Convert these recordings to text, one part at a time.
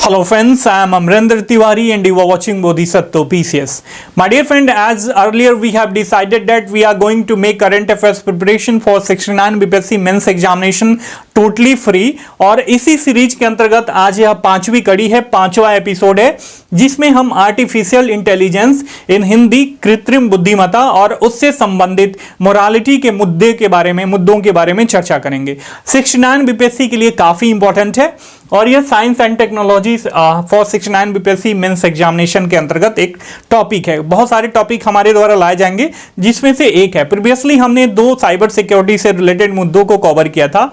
Hello friends, I am Amrendra Tiwari and you are watching Bodhisattva PCS. My dear friend, as earlier we have decided that we are going to make current affairs preparation for 69 BPSC mains examination totally free और इसी series के अंतर्गत आज यह पांचवी कड़ी है, पांचवा एपिसोड है जिसमें हम आर्टिफिशियल इंटेलिजेंस इन हिंदी कृत्रिम बुद्धिमत्ता और उससे संबंधित मोरालिटी के मुद्दों के बारे में चर्चा करेंगे। 69 बीपीएससी के लिए काफी इंपॉर्टेंट है और यह science and technology for 69 BPSC mains examination के अंतर्गत एक टॉपिक है। बहुत सारे टॉपिक हमारे द्वारा लाए जाएंगे जिसमें से एक है, प्रीवियसली हमने 2 साइबर सिक्योरिटी से रिलेटेड मुद्दों को कवर किया था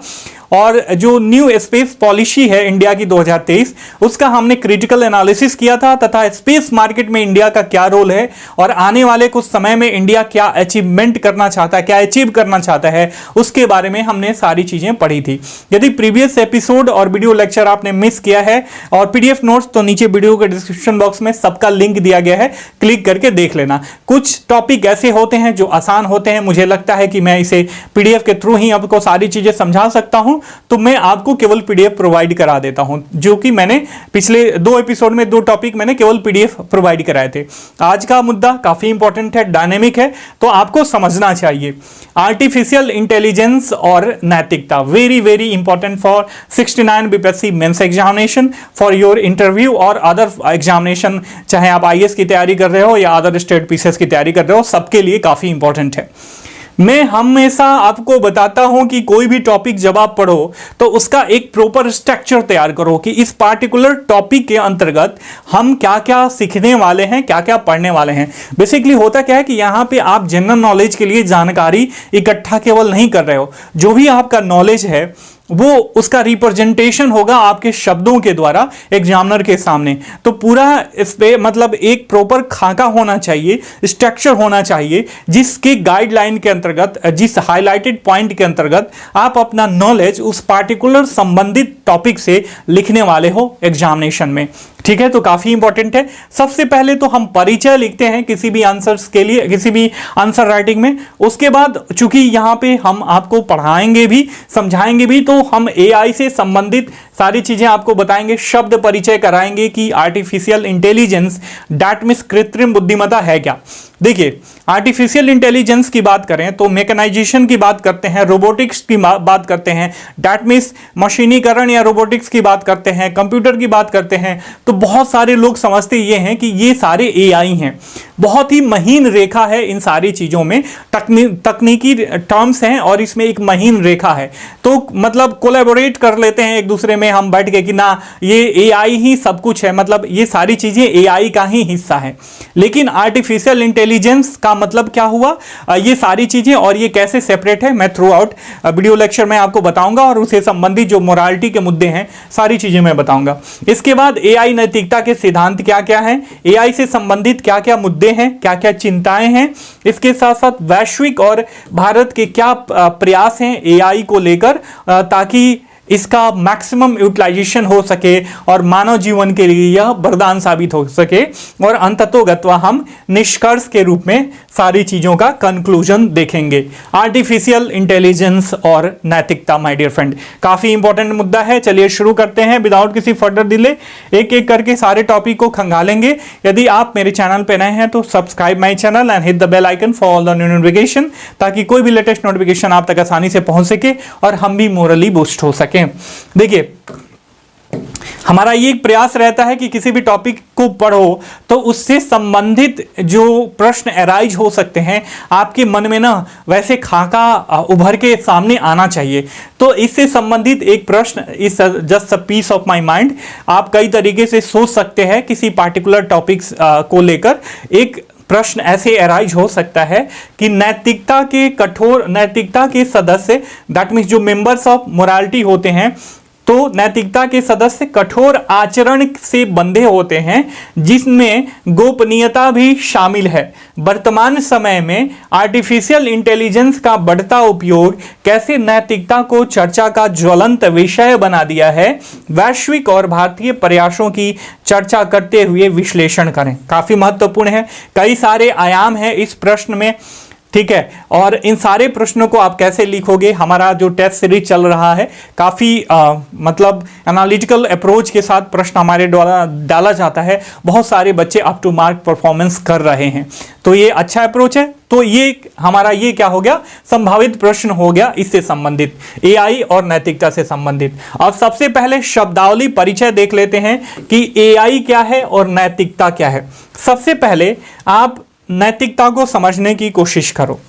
और जो न्यू स्पेस पॉलिसी है इंडिया की 2023 उसका हमने क्रिटिकल एनालिसिस किया था तथा स्पेस मार्केट में इंडिया का क्या रोल है और आने वाले कुछ समय में इंडिया क्या अचीवमेंट करना चाहता है, क्या अचीव करना चाहता है, उसके बारे में हमने सारी चीजें पढ़ी थी। यदि प्रीवियस एपिसोड और वीडियो लेक्चर आपने मिस किया है और पीडीएफ नोट्स, तो नीचे वीडियो के डिस्क्रिप्शन बॉक्स में सबका लिंक दिया गया है, क्लिक करके देख लेना। कुछ टॉपिक ऐसे होते हैं जो आसान होते हैं, मुझे लगता है कि मैं इसे पीडीएफ के थ्रू ही आपको सारी चीजें समझा सकता हूं, तो मैं आपको केवल पीडीएफ प्रोवाइड करा देता हूं, जो कि मैंने पिछले 2 एपिसोड में 2 टॉपिक मैंने केवल पीडीएफ प्रोवाइड कराए थे। आज का मुद्दा काफी इंपॉर्टेंट है, डायनेमिक है, तो आपको समझना चाहिए। आर्टिफिशियल इंटेलिजेंस और नैतिकता, very very important for 69 BPSC mains examination, for your interview और अदर एग्जामिनेशन, चाहे आप आईएएस की तैयारी कर रहे हो या अदर स्टेट पीसीएस की तैयारी कर रहे हो, सबके लिए काफी इंपॉर्टेंट है। मैं हमेशा आपको बताता हूं कि कोई भी टॉपिक जब आप पढ़ो तो उसका एक प्रॉपर स्ट्रक्चर तैयार करो कि इस पार्टिकुलर टॉपिक के अंतर्गत हम क्या क्या सीखने वाले हैं, क्या क्या पढ़ने वाले हैं। बेसिकली होता क्या है कि यहां पे आप जनरल नॉलेज के लिए जानकारी इकट्ठा केवल नहीं कर रहे हो, जो भी आपका नॉलेज है वो उसका रिप्रेजेंटेशन होगा आपके शब्दों के द्वारा एग्जामिनर के सामने। तो पूरा इस पे मतलब एक प्रॉपर खाका होना चाहिए, स्ट्रक्चर होना चाहिए, जिसके गाइडलाइन के अंतर्गत, जिस हाईलाइटेड पॉइंट के अंतर्गत आप अपना नॉलेज उस पार्टिकुलर संबंधित टॉपिक से लिखने वाले हो एग्जामिनेशन में। ठीक है, तो काफी इंपॉर्टेंट है। सबसे पहले तो हम परिचय लिखते हैं किसी भी आंसर्स के लिए, किसी भी आंसर राइटिंग में। उसके बाद चूंकि यहां पे हम आपको पढ़ाएंगे भी, समझाएंगे भी, तो हम एआई से संबंधित सारी चीजें आपको बताएंगे, शब्द परिचय कराएंगे कि आर्टिफिशियल इंटेलिजेंस दैट मींस कृत्रिम बुद्धिमत्ता है क्या। देखिए, आर्टिफिशियल इंटेलिजेंस की बात करें तो मैकेनाइजेशन की बात करते हैं, रोबोटिक्स की बात करते हैं, दैट मींस मशीनीकरण या रोबोटिक्स की बात करते हैं, कंप्यूटर की बात करते हैं, तो बहुत सारे लोग समझते ये हैं कि ये सारे एआई हैं। बहुत ही महीन रेखा है इन सारी चीजों में, तकनीकी टर्म्स हैं और इसमें एक महीन रेखा है। तो मतलब कोलैबोरेट कर लेते हैं एक दूसरे में हम बैठ के कि ना ये एआई ही सब कुछ है, मतलब ये सारी चीजें एआई का ही हिस्सा है। लेकिन आर्टिफिशियल इंटेलिजेंस का मतलब क्या हुआ, ये सारी चीजें और ये कैसे सेपरेट है, मैं थ्रू आउट वीडियो लेक्चर में आपको बताऊंगा और उससे संबंधित जो मोरालिटी के मुद्दे हैं सारी चीजें मैं बताऊंगा। इसके बाद एआई नैतिकता के सिद्धांत क्या क्या हैं, एआई से संबंधित क्या क्या मुद्दे हैं, क्या क्या चिंताएं हैं, इसके साथ साथ वैश्विक और भारत के क्या प्रयास हैं एआई को लेकर ताकि इसका मैक्सिमम यूटिलाइजेशन हो सके और मानव जीवन के लिए यह वरदान साबित हो सके। और अंततोगत्वा हम निष्कर्ष के रूप में सारी चीजों का कंक्लूजन देखेंगे। आर्टिफिशियल इंटेलिजेंस और नैतिकता, माय डियर फ्रेंड, काफी इंपॉर्टेंट मुद्दा है। चलिए शुरू करते हैं विदाउट किसी फर्दर डिले, एक एक करके सारे टॉपिक को खंगालेंगे। यदि आप मेरे चैनल पर नए हैं तो subscribe my channel and hit the bell icon for all the new notification, ताकि कोई भी लेटेस्ट नोटिफिकेशन आप तक आसानी से पहुंच सके और हम भी मोरली बूस्ट हो सके। देखिए, हमारा ये एक प्रयास रहता है कि किसी भी टॉपिक को पढ़ो तो उससे संबंधित जो प्रश्न अराइज हो सकते हैं आपके मन में ना, वैसे खाका उभर के सामने आना चाहिए। तो इससे संबंधित एक प्रश्न इस just a piece of my mind, आप कई तरीके से सोच सकते हैं किसी पार्टिकुलर टॉपिक्स को लेकर। एक प्रश्न ऐसे अराइज हो सकता है कि नैतिकता के सदस्य, दैट मीन्स जो मेंबर्स ऑफ मोरालिटी होते हैं, तो नैतिकता के सदस्य कठोर आचरण से बंधे होते हैं जिसमें गोपनीयता भी शामिल है। वर्तमान समय में आर्टिफिशियल इंटेलिजेंस का बढ़ता उपयोग कैसे नैतिकता को चर्चा का ज्वलंत विषय बना दिया है, वैश्विक और भारतीय प्रयासों की चर्चा करते हुए विश्लेषण करें। काफी महत्वपूर्ण है, कई सारे आयाम हैं इस प्रश्न में। ठीक है। और इन सारे प्रश्नों को आप कैसे लिखोगे, हमारा जो टेस्ट सीरीज चल रहा है काफ़ी मतलब एनालिटिकल अप्रोच के साथ प्रश्न हमारे द्वारा डाला जाता है, बहुत सारे बच्चे अप टू मार्क परफॉर्मेंस कर रहे हैं, तो ये अच्छा अप्रोच है। तो ये हमारा ये क्या हो गया, संभावित प्रश्न हो गया इससे संबंधित, एआई और नैतिकता से संबंधित। अब सबसे पहले शब्दावली परिचय देख लेते हैं कि एआई क्या है और नैतिकता क्या है। सबसे पहले आप नैतिकता को समझने की कोशिश करो।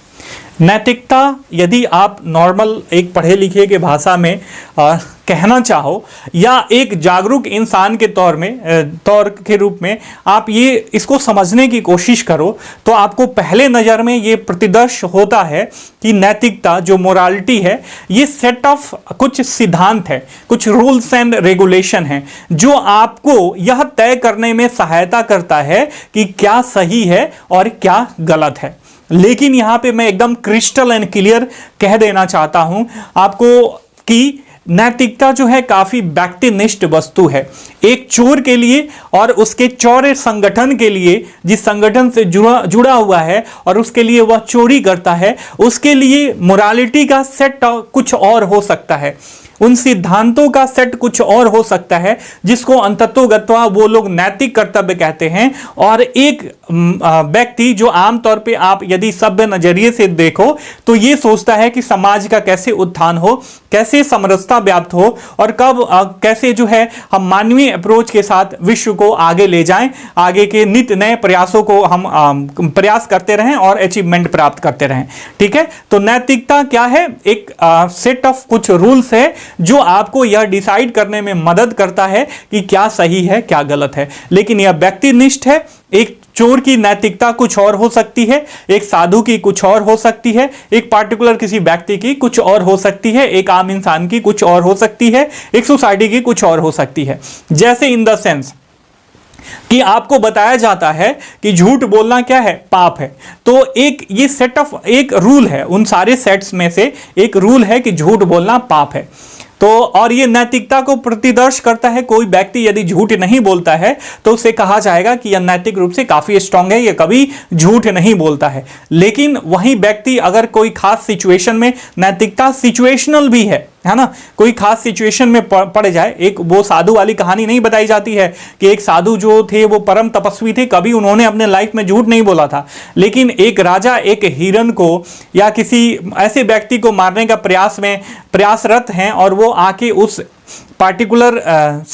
नैतिकता यदि आप नॉर्मल एक पढ़े लिखे के भाषा में कहना चाहो या एक जागरूक इंसान के तौर के रूप में आप ये इसको समझने की कोशिश करो, तो आपको पहले नज़र में ये प्रतिदर्श होता है कि नैतिकता जो मोरालिटी है ये सेट ऑफ कुछ सिद्धांत है, कुछ रूल्स एंड रेगुलेशन है जो आपको यह तय करने में सहायता करता है कि क्या सही है और क्या गलत है। लेकिन यहां पे मैं एकदम क्रिस्टल एंड क्लियर कह देना चाहता हूं आपको कि नैतिकता जो है काफी व्यक्तिनिष्ठ वस्तु है। एक चोर के लिए और उसके चौरे संगठन के लिए, जिस संगठन से जुड़ा हुआ है और उसके लिए वह चोरी करता है, उसके लिए मोरालिटी का सेट कुछ और हो सकता है, उन सिद्धांतों का सेट कुछ और हो सकता है जिसको अंततोगत्वा वो लोग नैतिक कर्तव्य कहते हैं। और एक व्यक्ति जो आमतौर पे आप यदि सभ्य नजरिए से देखो तो ये सोचता है कि समाज का कैसे उत्थान हो, कैसे समरसता व्याप्त हो और कब कैसे जो है हम मानवीय अप्रोच के साथ विश्व को आगे ले जाएं, आगे के नित्य नए प्रयासों को हम प्रयास करते रहें और अचीवमेंट प्राप्त करते रहें। ठीक है, तो नैतिकता क्या है, एक सेट ऑफ कुछ रूल्स है जो आपको यह डिसाइड करने में मदद करता है कि क्या सही है क्या गलत है। लेकिन यह व्यक्तिनिष्ठ है। एक चोर की नैतिकता कुछ और हो सकती है, एक साधु की कुछ और हो सकती है, एक पार्टिकुलर किसी व्यक्ति की कुछ और हो सकती है, एक आम इंसान की कुछ और हो सकती है, एक सोसाइटी की कुछ और हो सकती है। जैसे इन द सेंस कि आपको बताया जाता है कि झूठ बोलना क्या है, पाप है, तो एक ये सेट ऑफ एक रूल है, उन सारे सेट्स में से एक रूल है कि झूठ बोलना पाप है। तो और ये नैतिकता को प्रतिदर्श करता है। कोई व्यक्ति यदि झूठ नहीं बोलता है तो उसे कहा जाएगा कि यह नैतिक रूप से काफी स्ट्रांग है, ये कभी झूठ नहीं बोलता है। लेकिन वही व्यक्ति अगर कोई खास सिचुएशन में, नैतिकता सिचुएशनल भी है ना, कोई खास सिचुएशन में पड़ जाए, एक वो साधु वाली कहानी नहीं बताई जाती है कि एक साधु जो थे वो परम तपस्वी थे, कभी उन्होंने अपने लाइफ में झूठ नहीं बोला था, लेकिन एक राजा एक हिरन को या किसी ऐसे व्यक्ति को मारने का प्रयासरत हैं और वो आके उस पार्टिकुलर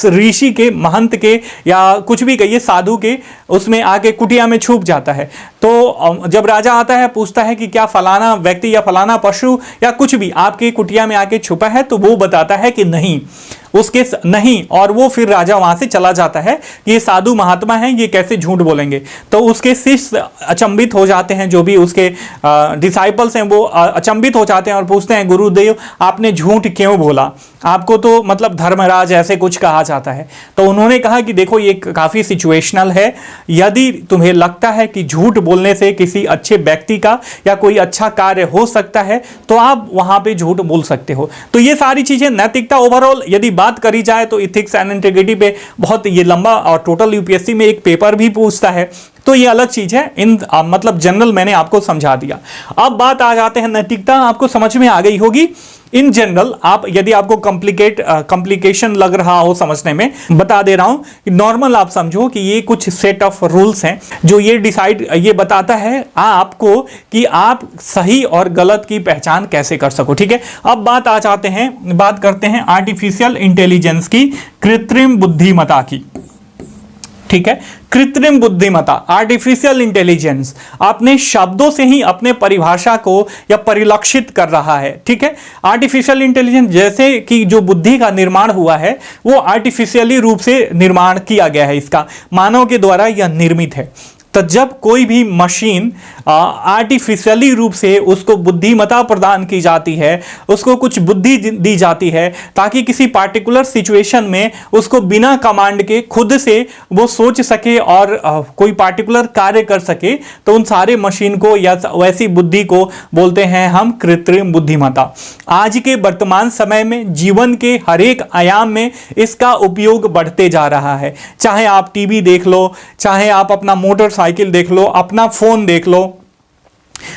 ऋषि के, महंत के या कुछ भी कहिए साधु के, उसमें आके कुटिया में छुप जाता है। तो जब राजा आता है पूछता है कि क्या फलाना व्यक्ति या फलाना पशु या कुछ भी आपके कुटिया में आके छुपा है, तो वो बताता है कि नहीं, उसके नहीं, और वो फिर राजा वहां से चला जाता है कि ये साधु महात्मा हैं, ये कैसे झूठ बोलेंगे। तो उसके शिष्य अचंभित हो जाते हैं, जो भी उसके डिसाइपल्स हैं वो अचंभित हो जाते हैं और पूछते हैं, गुरुदेव आपने झूठ क्यों बोला, आपको तो मतलब धर्मराज ऐसे कुछ कहा जाता है। तो उन्होंने कहा कि देखो ये काफी सिचुएशनल है, यदि तुम्हें लगता है कि झूठ बोलने से किसी अच्छे व्यक्ति का या कोई अच्छा कार्य हो सकता है तो आप वहां पे झूठ बोल सकते हो। तो ये सारी चीजें नैतिकता ओवरऑल यदि बात करी जाए तो इथिक्स एंड इंटीग्रिटी पे बहुत ये लंबा और टोटल यूपीएससी में एक पेपर भी पूछता है, तो ये अलग चीज है। इन मतलब जनरल मैंने आपको समझा दिया। अब बात आ जाते हैं नैतिकता, आपको समझ में आ गई होगी। इन जनरल आप यदि आपको कॉम्प्लिकेशन लग रहा हो समझने में, बता दे रहा हूं कि नॉर्मल आप समझो कि ये कुछ सेट ऑफ रूल्स हैं जो ये बताता है आपको कि आप सही और गलत की पहचान कैसे कर सको। ठीक है, अब बात करते हैं आर्टिफिशियल इंटेलिजेंस की, कृत्रिम बुद्धिमत्ता की। ठीक है, कृत्रिम बुद्धिमत्ता, आर्टिफिशियल इंटेलिजेंस अपने शब्दों से ही अपने परिभाषा को या परिलक्षित कर रहा है। ठीक है, आर्टिफिशियल इंटेलिजेंस जैसे कि जो बुद्धि का निर्माण हुआ है वो आर्टिफिशियली रूप से निर्माण किया गया है, इसका मानव के द्वारा यह निर्मित है। तो जब कोई भी मशीन आर्टिफिशियली रूप से उसको बुद्धिमत्ता प्रदान की जाती है, उसको कुछ बुद्धि दी जाती है ताकि किसी पार्टिकुलर सिचुएशन में उसको बिना कमांड के खुद से वो सोच सके और कोई पार्टिकुलर कार्य कर सके, तो उन सारे मशीन को या वैसी बुद्धि को बोलते हैं हम कृत्रिम बुद्धिमत्ता। आज के वर्तमान समय में जीवन के हर एक आयाम में इसका उपयोग बढ़ते जा रहा है। चाहे आप टीवी देख लो, चाहे आप अपना मोटरसाइकिल देख लो, अपना फोन देख लो,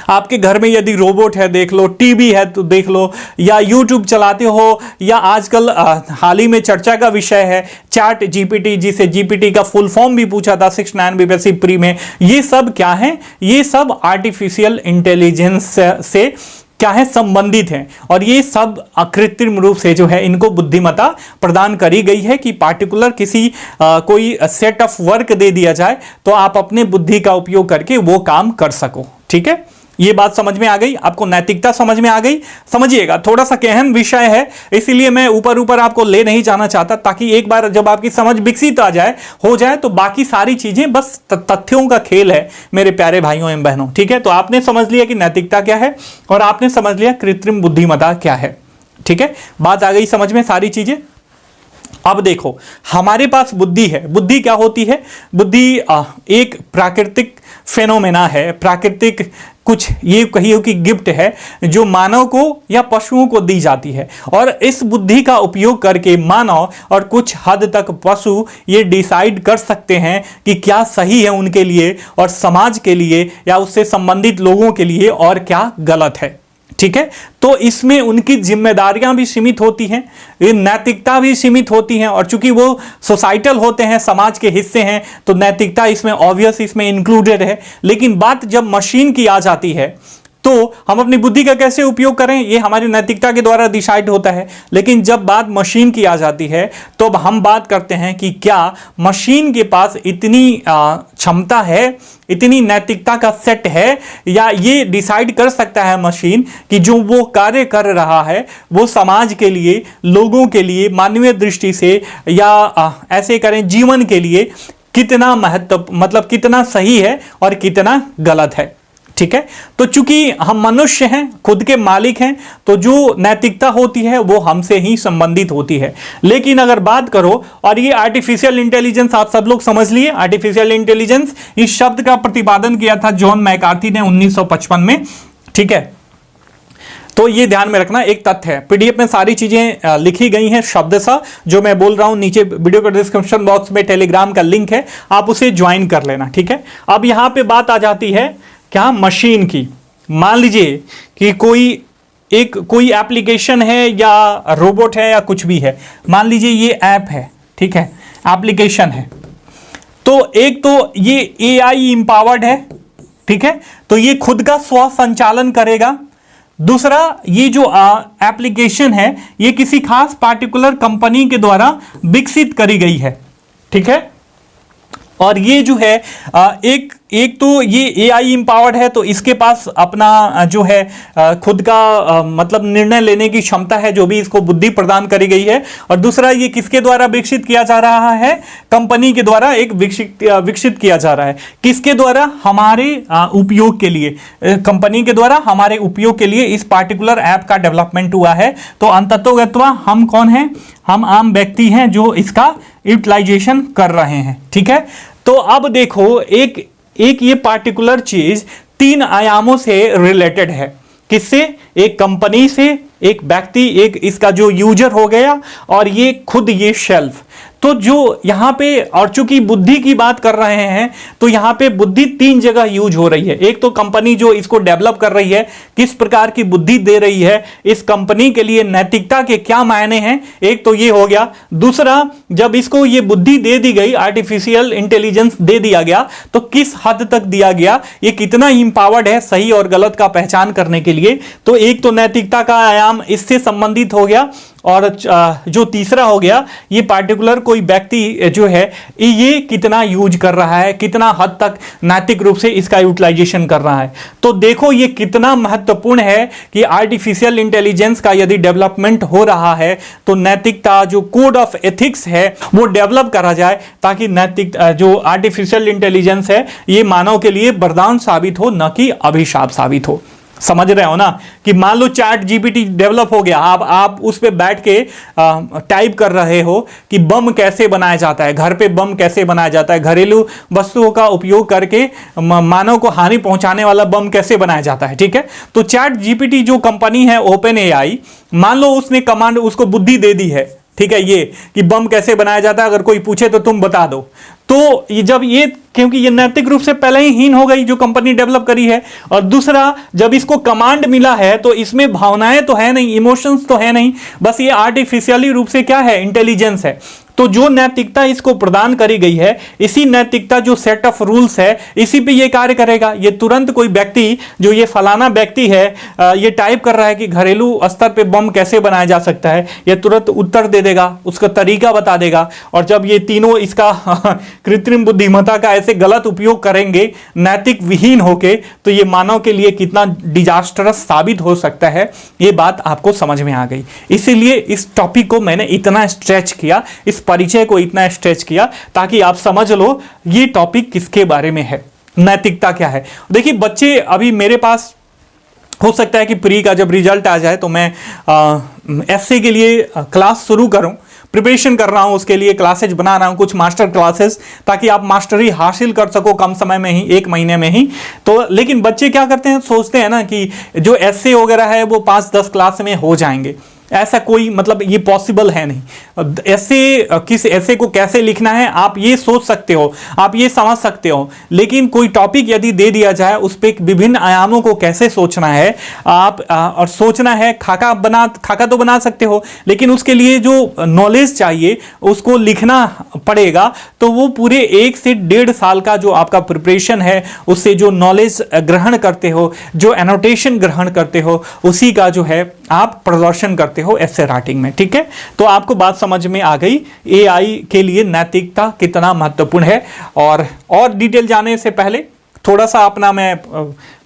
आपके घर में यदि रोबोट है देख लो, टीवी है तो देख लो, या यूट्यूब चलाते हो, या आजकल हाल ही में चर्चा का विषय है चैट जीपीटी, जिसे जीपीटी का फुल फॉर्म भी पूछा था 69 बीपीएससी प्री में। ये सब क्या है? ये सब आर्टिफिशियल इंटेलिजेंस से क्या है, संबंधित हैं, और ये सब कृत्रिम रूप से जो है इनको बुद्धिमत्ता प्रदान करी गई है कि पार्टिकुलर किसी कोई सेट ऑफ वर्क दे दिया जाए तो आप अपने बुद्धि का उपयोग करके वो काम कर सको। ठीक है, ये बात समझ में आ गई आपको? नैतिकता समझ में आ गई? समझिएगा, थोड़ा सा गहन विषय है, इसीलिए मैं ऊपर ऊपर आपको ले नहीं जाना चाहता, ताकि एक बार जब आपकी समझ विकसित हो जाए तो बाकी सारी चीजें बस तथ्यों का खेल है मेरे प्यारे भाइयों एवं बहनों। ठीक है, तो आपने समझ लिया कि नैतिकता क्या है और आपने समझ लिया कृत्रिम बुद्धिमत्ता क्या है। ठीक है, बात आ गई समझ में सारी चीजें। अब देखो, हमारे पास बुद्धि है। बुद्धि क्या होती है? बुद्धि एक प्राकृतिक फेनोमेना है, प्राकृतिक कुछ ये कहिए कि गिफ्ट है जो मानव को या पशुओं को दी जाती है, और इस बुद्धि का उपयोग करके मानव और कुछ हद तक पशु ये डिसाइड कर सकते हैं कि क्या सही है उनके लिए और समाज के लिए या उससे संबंधित लोगों के लिए, और क्या गलत है। ठीक है, तो इसमें उनकी जिम्मेदारियां भी सीमित होती हैं, नैतिकता भी सीमित होती हैं, और चूंकि वो सोसाइटल होते हैं, समाज के हिस्से हैं, तो नैतिकता इसमें ऑब्वियस इसमें इंक्लूडेड है। लेकिन बात जब मशीन की आ जाती है तो हम अपनी बुद्धि का कैसे उपयोग करें ये हमारी नैतिकता के द्वारा डिसाइड होता है। लेकिन जब बात मशीन की आ जाती है तो अब हम बात करते हैं कि क्या मशीन के पास इतनी क्षमता है, इतनी नैतिकता का सेट है, या ये डिसाइड कर सकता है मशीन कि जो वो कार्य कर रहा है वो समाज के लिए, लोगों के लिए, मानवीय दृष्टि से, या ऐसे करें जीवन के लिए कितना महत्व, मतलब कितना सही है और कितना गलत है। ठीक है, तो चूंकि हम मनुष्य हैं, खुद के मालिक हैं, तो जो नैतिकता होती है वो हमसे ही संबंधित होती है। लेकिन अगर बात करो, और ये आर्टिफिशियल इंटेलिजेंस आप सब लोग समझ लिए, आर्टिफिशियल इंटेलिजेंस इस शब्द का प्रतिपादन किया था जॉन मैकार्थी ने 1955 में। ठीक है, तो ये ध्यान में रखना, एक तथ्य है, पीडीएफ में सारी चीजें लिखी गई हैं शब्द सा जो मैं बोल रहा हूं, नीचे वीडियो के डिस्क्रिप्शन बॉक्स में टेलीग्राम का लिंक है, आप उसे ज्वाइन कर लेना। ठीक है, अब यहां पे बात आ जाती है क्या, मशीन की। मान लीजिए कि कोई एप्लीकेशन है या रोबोट है या कुछ भी है, मान लीजिए ये ऐप है, ठीक है, एप्लीकेशन है, तो एक तो ये एआई एम्पावर्ड है, ठीक है, तो ये खुद का स्व संचालन करेगा। दूसरा, ये जो एप्लीकेशन है ये किसी खास पार्टिकुलर कंपनी के द्वारा विकसित करी गई है। ठीक है, और ये जो है एक तो ये एआई एम्पावर्ड है, तो इसके पास अपना जो है खुद का मतलब निर्णय लेने की क्षमता है, जो भी इसको बुद्धि प्रदान करी गई है। और दूसरा, ये किसके द्वारा विकसित किया जा रहा है? कंपनी के द्वारा एक विकसित किया जा रहा है। किसके द्वारा? हमारे उपयोग के लिए, कंपनी के द्वारा हमारे उपयोग के लिए इस पार्टिकुलर ऐप का डेवलपमेंट हुआ है। तो अंततोगत्वा हम कौन हैं? हम आम व्यक्ति हैं जो इसका यूटिलाइजेशन कर रहे हैं। ठीक है, तो अब देखो, एक ये पार्टिकुलर चीज 3 आयामों से रिलेटेड है। किससे? एक कंपनी से, एक व्यक्ति, एक इसका जो यूजर हो गया, और ये खुद ये शेल्फ। तो जो यहां पे, और चूंकि बुद्धि की बात कर रहे हैं तो यहां पे बुद्धि 3 जगह यूज हो रही है। एक तो कंपनी जो इसको डेवलप कर रही है किस प्रकार की बुद्धि दे रही है, इस कंपनी के लिए नैतिकता के क्या मायने हैं, एक तो ये हो गया। दूसरा, जब इसको ये बुद्धि दे दी गई, आर्टिफिशियल इंटेलिजेंस दे दिया गया, तो किस हद तक दिया गया, ये कितना इंपावर्ड है सही और गलत का पहचान करने के लिए। तो एक तो नैतिकता का आयाम इससे संबंधित हो गया, और जो तीसरा हो गया, ये पार्टिकुलर कोई व्यक्ति जो है ये कितना यूज कर रहा है, कितना हद तक नैतिक रूप से इसका यूटिलाइजेशन कर रहा है। तो देखो ये कितना महत्वपूर्ण है कि आर्टिफिशियल इंटेलिजेंस का यदि डेवलपमेंट हो रहा है तो नैतिकता, जो कोड ऑफ एथिक्स है वो डेवलप करा जाए, ताकि नैतिक जो आर्टिफिशियल इंटेलिजेंस है ये मानव के लिए वरदान साबित हो, न कि अभिशाप साबित हो। समझ रहे हो ना, कि मान लो चैट जीपीटी डेवलप हो गया, आप उस पे बैठ के टाइप कर रहे हो कि बम कैसे बनाया जाता है, घर पे बम कैसे बनाया जाता है, घरेलू वस्तुओं का उपयोग करके मानव को हानि पहुंचाने वाला बम कैसे बनाया जाता है। ठीक है, तो चैट जीपीटी जो कंपनी है ओपन एआई, मान लो उसने कमांड, उसको बुद्धि दे दी है, ठीक है, ये कि बम कैसे बनाया जाता है, अगर कोई पूछे तो तुम बता दो। तो जब ये, क्योंकि ये नैतिक रूप से पहले ही हीन हो गई जो कंपनी डेवलप करी है, और दूसरा जब इसको कमांड मिला है तो इसमें भावनाएं तो है नहीं, इमोशंस तो है नहीं, बस ये आर्टिफिशियली रूप से क्या है, इंटेलिजेंस है। तो जो नैतिकता इसको प्रदान करी गई है, इसी नैतिकता जो सेट ऑफ रूल्स है, इसी पे ये कार्य करेगा। ये तुरंत कोई व्यक्ति जो ये फलाना व्यक्ति है ये टाइप कर रहा है कि घरेलू स्तर पे बम कैसे बनाया जा सकता है, ये तुरंत उत्तर दे देगा, उसका तरीका बता देगा। और जब ये तीनों इसका कृत्रिम बुद्धिमत्ता का ऐसे गलत उपयोग करेंगे नैतिक विहीन होके, तो ये मानव के लिए कितना डिजास्टरस साबित हो सकता है, ये बात आपको समझ में आ गई। इसीलिए इस टॉपिक को मैंने इतना स्ट्रेच किया, इस परिचय को इतना स्ट्रेच किया, ताकि आप समझ लो ये टॉपिक किसके बारे में है, नैतिकता क्या है। देखिए बच्चे, अभी मेरे पास हो सकता है कि प्री का जब रिजल्ट आ जाए तो मैं एसए के लिए क्लास शुरू करूं, प्रिपरेशन कर रहा हूं, उसके लिए क्लासेज बना रहा हूं, कुछ मास्टर क्लासेस, ताकि आप मास्टरी हासिल कर सको कम समय में ही, 1 महीने में ही। तो लेकिन बच्चे क्या करते हैं, सोचते हैं ना कि जो एसए वगैरह है वो 5-10 क्लास में हो जाएंगे। ऐसा कोई मतलब ये पॉसिबल है नहीं। ऐसे किस ऐसे को कैसे लिखना है आप ये सोच सकते हो, आप ये समझ सकते हो, लेकिन कोई टॉपिक यदि दे दिया जाए उस पर विभिन्न आयामों को कैसे सोचना है आप और सोचना है, खाका तो बना सकते हो, लेकिन उसके लिए जो नॉलेज चाहिए उसको लिखना पड़ेगा। तो वो पूरे 1 से 1.5 साल का जो आपका प्रिपरेशन है, उससे जो नॉलेज ग्रहण करते हो, जो एनोटेशन ग्रहण करते हो, उसी का जो है आप प्रदर्शन करते हो एसे राइटिंग में। ठीक है, तो आपको बात समझ में आ गई एआई के लिए नैतिकता कितना महत्वपूर्ण है। और डिटेल जाने से पहले थोड़ा सा अपना मैं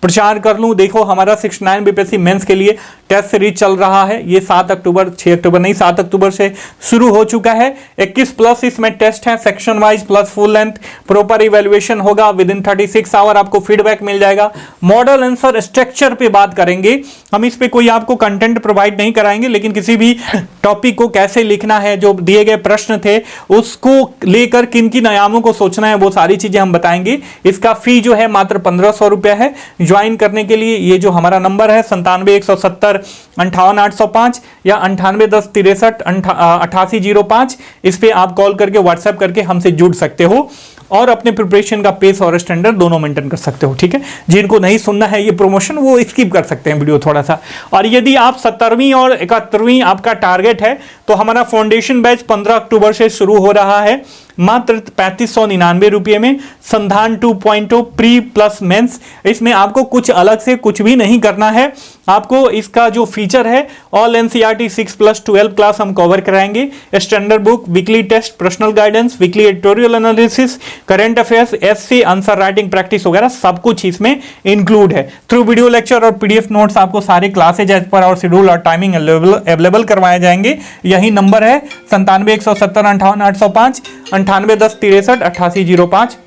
प्रचार कर लूं। देखो हमारा 69 बीपीएससी मेंस के लिए टेस्ट सीरीज चल रहा है, ये 7 अक्टूबर से शुरू हो चुका है। 21+ इसमें टेस्ट है, section wise plus full length, proper evaluation होगा, विद इन 36 आवर आपको फीडबैक मिल जाएगा। मॉडल आंसर स्ट्रक्चर पे बात करेंगे हम, इस पे कोई आपको कंटेंट प्रोवाइड नहीं कराएंगे, लेकिन किसी भी टॉपिक को कैसे लिखना है, जो दिए गए प्रश्न थे उसको लेकर किन किन आयामों को सोचना है, वो सारी चीजें हम बताएंगे। इसका फी जो है मात्र 1500 रुपया है। ज्वाइन करने के लिए ये जो हमारा नंबर है 97-170-58-805 या 98-10-63-8805, इस पे आप कॉल करके व्हाट्सएप करके हमसे जुड़ सकते हो और अपने प्रिपरेशन का पेस और स्टैंडर्ड दोनों मेंटेन कर सकते हो। ठीक है, जिनको नहीं सुनना है ये प्रमोशन वो स्किप कर सकते हैं वीडियो थोड़ा सा। और यदि आप 17वीं और 71वीं आपका टारगेट है तो हमारा फाउंडेशन बैच 15 अक्टूबर से शुरू हो रहा है, मात्र 3599 रुपये में। संधान 2.0 प्री प्लस मेंस, इसमें आपको कुछ अलग से कुछ भी नहीं करना है। आपको इसका जो फीचर है ऑल एनसीईआरटी 6+12 क्लास हम कवर कराएंगे, standard book, weekly test, personal guidance, weekly editorial analysis, current affairs, essay, answer writing practice वगैरह सब कुछ इसमें इंक्लूड है। थ्रू वीडियो लेक्चर और पीडीएफ नोट्स आपको सारे क्लासेज एज पर और शेड्यूल और टाइमिंग अवेलेबल करवाए जाएंगे। यही नंबर है 97-170-58-805, 98-10-63-8805।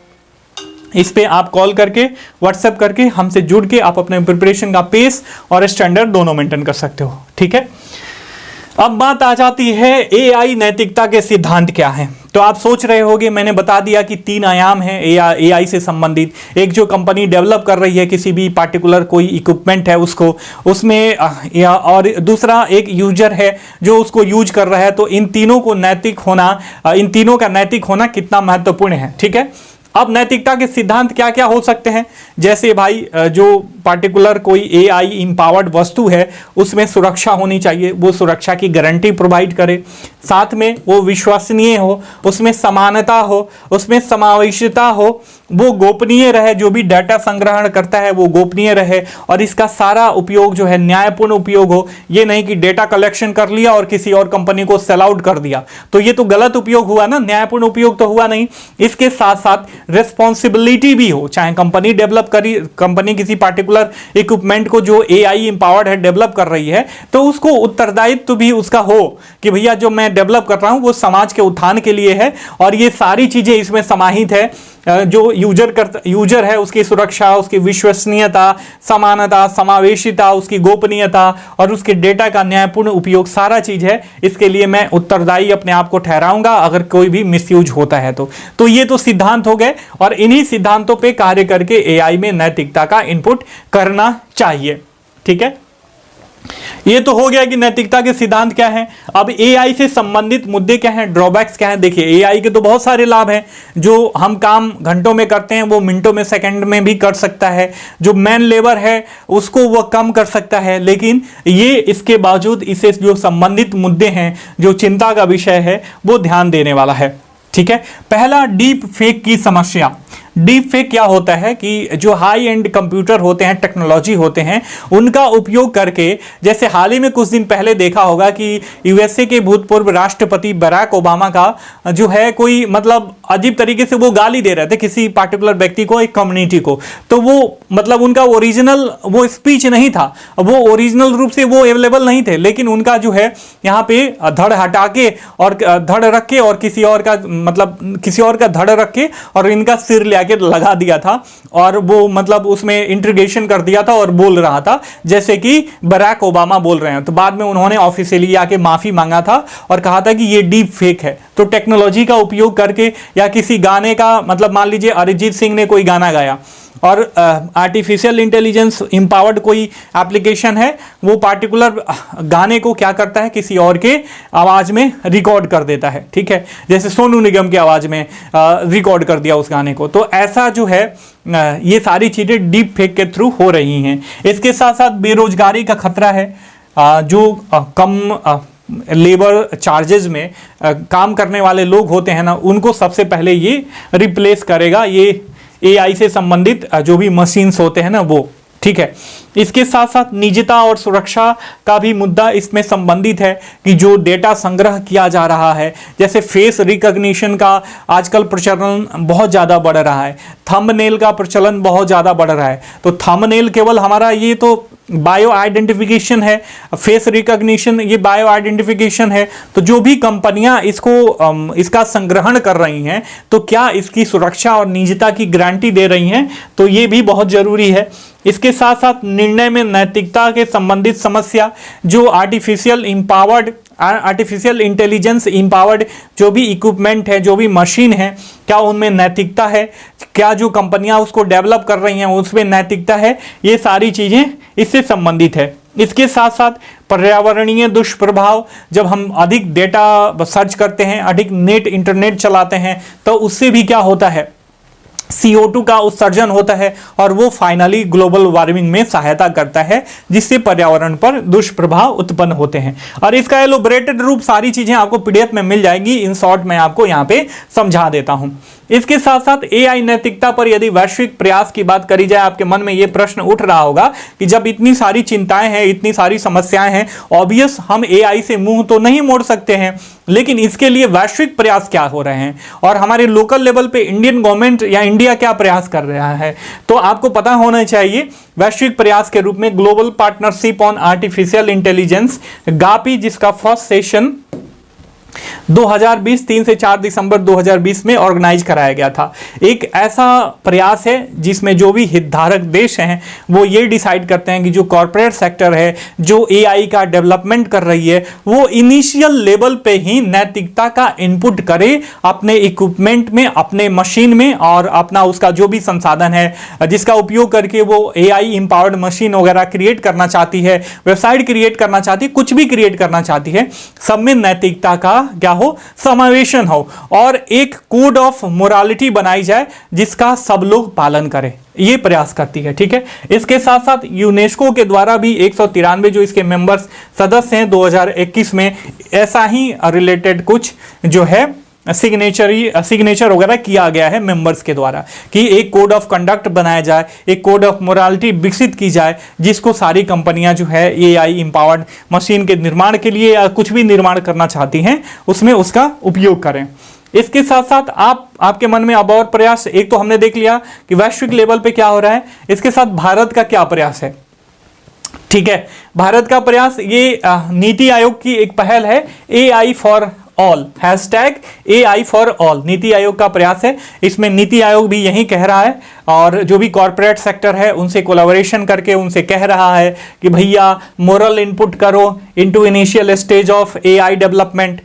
इस पे आप कॉल करके व्हाट्सएप करके हमसे जुड़ के आप अपने प्रिपरेशन का पेस और स्टैंडर्ड दोनों मेंटेन कर सकते हो। ठीक है, अब बात आ जाती है एआई नैतिकता के सिद्धांत क्या हैं। तो आप सोच रहे होंगे, मैंने बता दिया कि 3 आयाम हैं एआई से संबंधित। एक जो कंपनी डेवलप कर रही है किसी भी पार्टिकुलर कोई इक्विपमेंट है उसको, उसमें और दूसरा एक यूजर है जो उसको यूज कर रहा है। तो इन तीनों को नैतिक होना, इन तीनों का नैतिक होना कितना महत्वपूर्ण है। ठीक है, अब नैतिकता के सिद्धांत क्या क्या हो सकते हैं, जैसे भाई जो पार्टिकुलर कोई एआई इंपावर्ड वस्तु है उसमें सुरक्षा होनी चाहिए, वो सुरक्षा की गारंटी प्रोवाइड करे, साथ में वो विश्वसनीय हो, उसमें समानता हो, उसमें समावेशिता हो, वो गोपनीय रहे, जो भी डाटा संग्रहण करता है वो गोपनीय रहे, और इसका सारा उपयोग जो है न्यायपूर्ण उपयोग हो। ये नहीं कि डेटा कलेक्शन कर लिया और किसी और कंपनी को सेल आउट कर दिया, तो ये तो गलत उपयोग हुआ ना, न्यायपूर्ण उपयोग तो हुआ नहीं। इसके साथ साथ रिस्पॉन्सिबिलिटी भी हो, चाहे कंपनी डेवलप करी, कंपनी किसी पार्टिकुलर इक्विपमेंट को जो एआई एम्पावर्ड है डेवलप कर रही है, तो उसको उत्तरदायित्व भी उसका हो कि भैया जो मैं डेवलप कर रहा हूं वो समाज के उत्थान के लिए है, और ये सारी चीजें इसमें समाहित है। जो यूजर है उसकी सुरक्षा, उसकी विश्वसनीयता, समानता, समावेशिता, उसकी गोपनीयता और उसके डेटा का न्यायपूर्ण उपयोग, सारा चीज है। इसके लिए मैं उत्तरदायी अपने आप को ठहराऊंगा अगर कोई भी मिसयूज होता है तो ये तो सिद्धांत हो गए, और इन्हीं सिद्धांतों पे कार्य करके एआई में नैतिकता का इनपुट करना चाहिए। ठीक है, ये तो हो गया कि नैतिकता के सिद्धांत क्या है। अब एआई से संबंधित मुद्दे क्या हैं, ड्रॉबैक्स क्या हैं। देखिए एआई के तो बहुत सारे लाभ हैं, जो हम काम घंटों में करते हैं वो मिनटों में, सेकंड में भी कर सकता है। जो मैन लेबर है उसको वह कम कर सकता है। लेकिन ये इसके बावजूद इसे जो संबंधित मुद्दे हैं, जो चिंता का विषय है, वो ध्यान देने वाला है। ठीक है, पहला डीप फेक की समस्या। डीप फेक क्या होता है कि जो हाई एंड कंप्यूटर होते हैं, टेक्नोलॉजी होते हैं, उनका उपयोग करके, जैसे हाल ही में कुछ दिन पहले देखा होगा कि यूएसए के भूतपूर्व राष्ट्रपति बराक ओबामा का जो है कोई मतलब अजीब तरीके से वो गाली दे रहे थे किसी पार्टिकुलर व्यक्ति को, एक कम्युनिटी को। तो वो मतलब उनका ओरिजिनल वो स्पीच नहीं था, वो ओरिजिनल रूप से वो अवेलेबल नहीं थे, लेकिन उनका जो है यहाँ पे धड़ हटा के और धड़ रख के और किसी और का मतलब किसी और का धड़ रख के और इनका सिर ले आके लगा दिया था और वो मतलब उसमें इंटीग्रेशन कर दिया था और बोल रहा था जैसे कि बराक ओबामा बोल रहे हैं। तो बाद में उन्होंने ऑफिशियली आके माफी मांगा था और कहा था कि ये डीप फेक है। तो टेक्नोलॉजी का उपयोग करके या किसी गाने का मतलब मान लीजिए अरिजीत सिंह ने कोई गाना गाया और आर्टिफिशियल इंटेलिजेंस एम्पावर्ड कोई एप्लीकेशन है, वो पार्टिकुलर गाने को क्या करता है, किसी और के आवाज़ में रिकॉर्ड कर देता है। ठीक है, जैसे सोनू निगम की आवाज़ में रिकॉर्ड कर दिया उस गाने को। तो ऐसा जो है ये सारी चीज़ें डीप फेक के थ्रू हो रही हैं। इसके साथ साथ बेरोजगारी का खतरा है। जो कम लेबर चार्जेस में काम करने वाले लोग होते हैं ना, उनको सबसे पहले ये रिप्लेस करेगा, ये एआई से संबंधित जो भी मशीन्स होते हैं ना वो। ठीक है, इसके साथ साथ निजता और सुरक्षा का भी मुद्दा इसमें संबंधित है कि जो डेटा संग्रह किया जा रहा है, जैसे फेस रिकॉग्निशन का आजकल प्रचलन बहुत ज़्यादा बढ़ रहा है, थंबनेल का प्रचलन बहुत ज़्यादा बढ़ रहा है। तो थंबनेल केवल हमारा ये तो बायो आइडेंटिफिकेशन है, फेस रिकॉग्निशन ये बायो आइडेंटिफिकेशन है। तो जो भी कंपनियां इसका संग्रहण कर रही हैं, तो क्या इसकी सुरक्षा और निजता की गारंटी दे रही हैं, तो ये भी बहुत ज़रूरी है। इसके साथ साथ निर्णय में नैतिकता के संबंधित समस्या, जो आर्टिफिशियल इंटेलिजेंस एम्पावर्ड जो भी इक्विपमेंट है, जो भी मशीन है, क्या उनमें नैतिकता है, क्या जो कंपनियां उसको डेवलप कर रही हैं उसमें नैतिकता है, ये सारी चीज़ें इससे संबंधित है। इसके साथ साथ पर्यावरणीय दुष्प्रभाव, जब हम अधिक डेटा सर्च करते हैं, अधिक इंटरनेट चलाते हैं, तो उससे भी क्या होता है, CO2 का उत्सर्जन होता है और वो फाइनली ग्लोबल वार्मिंग में सहायता करता है, जिससे पर्यावरण पर दुष्प्रभाव उत्पन्न होते हैं। और इसका एलोबरेटेड रूप सारी चीजें आपको PDF में मिल जाएगी। इन शॉर्ट मैं आपको यहाँ पे समझा देता हूँ। इसके साथ साथ AI नैतिकता पर यदि वैश्विक प्रयास की बात करी जाए, आपके मन में ये प्रश्न उठ रहा होगा कि जब इतनी सारी चिंताएं हैं, इतनी सारी समस्याएं हैं, ऑब्वियस हम AI से मुंह तो नहीं मोड़ सकते हैं, लेकिन इसके लिए वैश्विक प्रयास क्या हो रहे हैं और हमारे लोकल लेवल पे इंडियन गवर्नमेंट या इंडिया क्या प्रयास कर रहा है। तो आपको पता होना चाहिए, वैश्विक प्रयास के रूप में global partnership on artificial intelligence गापी, जिसका फर्स्ट सेशन 2020 3 से 4 दिसंबर 2020 में ऑर्गेनाइज कराया गया था। एक ऐसा प्रयास है जिसमें जो भी हितधारक देश हैं वो ये डिसाइड करते हैं कि जो कॉर्पोरेट सेक्टर है, जो AI का डेवलपमेंट कर रही है, वो इनिशियल लेवल पे ही नैतिकता का इनपुट करे अपने इक्विपमेंट में, अपने मशीन में, और अपना उसका जो भी संसाधन है जिसका उपयोग करके वो AI एम्पावर्ड मशीन वगैरह क्रिएट करना चाहती है, वेबसाइट क्रिएट करना चाहती है, कुछ भी क्रिएट करना चाहती है, सब में नैतिकता का क्या हो, समावेशन हो और एक कोड ऑफ मोरालिटी बनाई जाए जिसका सब लोग पालन करें, ये प्रयास करती है। ठीक है, इसके साथ साथ यूनेस्को के द्वारा भी 193 जो इसके मेंबर्स सदस्य हैं 2021 में ऐसा ही रिलेटेड कुछ जो है सिग्नेचर वगैरह किया गया है मेंबर्स के द्वारा कि एक कोड ऑफ कंडक्ट बनाया जाए, एक कोड ऑफ मोरालिटी विकसित की जाए, जिसको सारी कंपनियां जो है AI एम्पावर्ड मशीन के निर्माण के लिए या कुछ भी निर्माण करना चाहती हैं उसमें उसका उपयोग करें। इसके साथ साथ आपके मन में अब और प्रयास, एक तो हमने देख लिया कि वैश्विक लेवल पे क्या हो रहा है, इसके साथ भारत का क्या प्रयास है। ठीक है, भारत का प्रयास ये नीति आयोग की एक पहल है AI for all, #AI for all NITI Aayog का प्रयास है। इसमें नीति आयोग भी यही कह रहा है और जो भी कॉरपोरेट सेक्टर है उनसे कोलैबोरेशन करके उनसे कह रहा है कि भैया मोरल इनपुट करो into initial stage of AI development.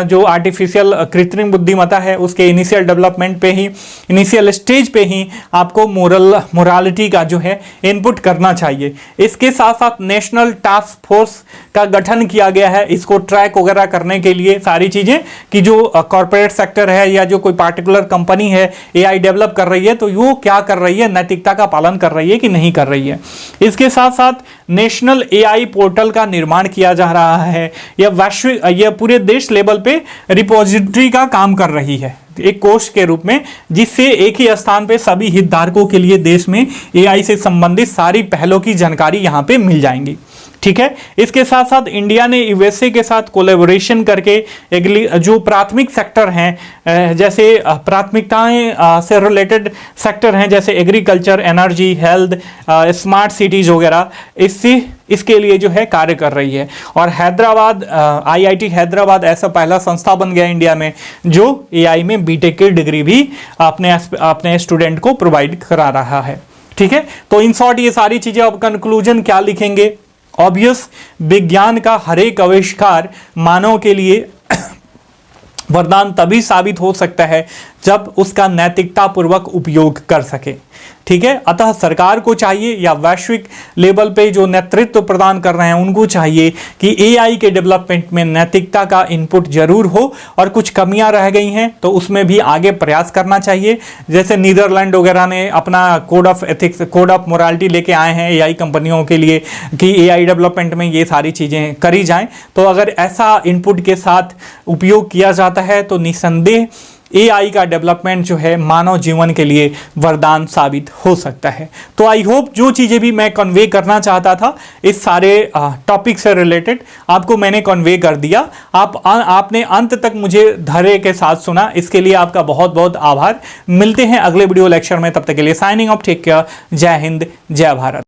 जो आर्टिफिशियल कृत्रिम बुद्धिमत्ता है उसके इनिशियल डेवलपमेंट पे ही, इनिशियल स्टेज पे ही आपको मोरालिटी का जो है इनपुट करना चाहिए। इसके साथ साथ नेशनल टास्क फोर्स का गठन किया गया है इसको ट्रैक वगैरह करने के लिए सारी चीज़ें कि जो कॉरपोरेट सेक्टर है या जो कोई पार्टिकुलर कंपनी है एआई डेवलप कर रही है तो वो क्या कर रही है, नैतिकता का पालन कर रही है कि नहीं कर रही है। इसके साथ साथ नेशनल एआई पोर्टल का निर्माण किया जा रहा है। यह वैश्विक, यह पूरे देश लेवल पे रिपोजिटरी का काम कर रही है एक कोष के रूप में, जिससे एक ही स्थान पे सभी हितधारकों के लिए देश में एआई से संबंधित सारी पहलों की जानकारी यहाँ पे मिल जाएंगी। ठीक है। इसके साथ साथ इंडिया ने यूएसए के साथ कोलैबोरेशन करके जो प्राथमिक सेक्टर हैं, जैसे प्राथमिकताएं से रिलेटेड सेक्टर हैं जैसे agriculture, energy, health, smart cities वगैरह, इसके लिए जो है कार्य कर रही है। और हैदराबाद, आईआईटी हैदराबाद ऐसा पहला संस्था बन गया इंडिया में जो एआई में बीटेक की डिग्री भी अपने स्टूडेंट को प्रोवाइड करा रहा है। ठीक है। तो इन शॉर्ट ये सारी चीजें, अब कंक्लूजन क्या लिखेंगे? ऑब्वियस, विज्ञान का हर एक आविष्कार मानव के लिए वरदान तभी साबित हो सकता है जब उसका नैतिकता पूर्वक उपयोग कर सके। ठीक है। अतः सरकार को चाहिए या वैश्विक लेवल पे जो नेतृत्व प्रदान कर रहे हैं उनको चाहिए कि एआई के डेवलपमेंट में नैतिकता का इनपुट जरूर हो, और कुछ कमियां रह गई हैं तो उसमें भी आगे प्रयास करना चाहिए। जैसे नीदरलैंड वगैरह ने अपना code of ethics, code of morality लेके आए हैं एआई कंपनियों के लिए कि एआई डेवलपमेंट में ये सारी चीज़ें करी जाएं। तो अगर ऐसा इनपुट के साथ उपयोग किया जाता है तो निसंदेह एआई का डेवलपमेंट जो है मानव जीवन के लिए वरदान साबित हो सकता है। तो आई होप जो चीज़ें भी मैं कन्वे करना चाहता था इस सारे टॉपिक से रिलेटेड आपको मैंने कन्वे कर दिया। आपने अंत तक मुझे धैर्य के साथ सुना, इसके लिए आपका बहुत बहुत आभार। मिलते हैं अगले वीडियो लेक्चर में, तब तक के लिए साइनिंग ऑफ, टेक केयर, जय हिंद, जय भारत।